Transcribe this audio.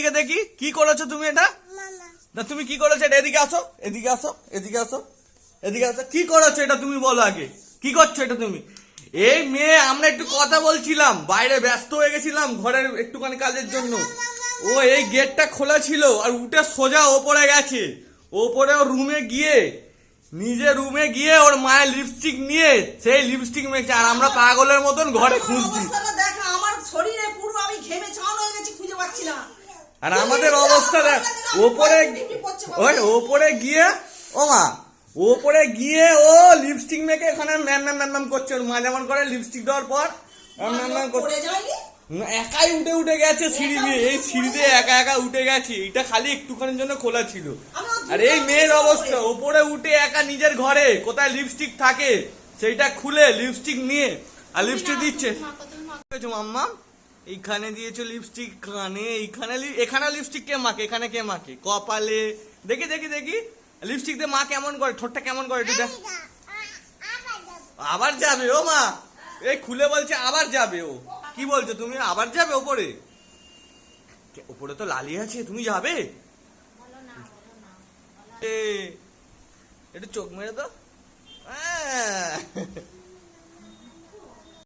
এদিকে দেখি কি করেছো তুমি এটা। না তুমি কি করেছো এটা, এদিকে আসো, এদিকে আসো, এদিকে আসো, এদিকে আসো, কি করেছো এটা তুমি বলো আগে, কি করছো এটা তুমি? এই মেয়ে, আমরা একটু কথা বলছিলাম, বাইরে ব্যস্ত হয়ে গেছিলাম ঘরের একটুখানি কাজের জন্য। ও এই গেটটা খোলা ছিল আর উঠে সোজা ওপরে গেছে, ওপরে ওর রুমে গিয়ে, নিজে রুমে গিয়ে ওর মায়ের লিপস্টিক নিয়ে সেই লিপস্টিক মেখে, আর আমরা পাগলের মতন ঘরে খুঁজছি। আর আমাদের অবস্থা দেখ, ওপরে ওই ওপরে গিয়ে, ও মা, ওপরে গিয়ে ও লিপস্টিক মেখে এখানে ম্যাম ম্যাম ম্যাম ম্যাম করছে। ওর মা যেমন করে লিপস্টিক দেওয়ার পর ম্যাম ম্যাম ম্যাম করছে। একাই উঠে উঠে গেছে সিঁড়ি দিয়ে, এই সিঁড়ি দিয়ে একা একা উঠে গেছে। এটা খালি একটুখানির জন্য খোলা ছিল। আর এই মেয়ের অবস্থা, ওপরে উঠে একা নিজের ঘরে কোথায় লিপস্টিক থাকে সেইটা খুলে লিপস্টিক নিয়ে আর লিপস্টিক দিচ্ছে। মাম্মা এইখানে দিয়েছো লিপস্টিক, কানে এইখানে, এখানে লিপস্টিক কে মাখে, এখানে কে মাখে, কপালে, দেখি দেখি দেখি লিপস্টিক দিয়ে মা কেমন করে, ঠোঁটটা কেমন করে একটু দেখ। আবার যাবে ও মা, এই খুলে বলছে আবার যাবে। ও কি বলছো তুমি, আবার যাবে ওপরে? ওপরে তো লালি আছে, তুমি যাবে? একটু চোখ মেরে দাও।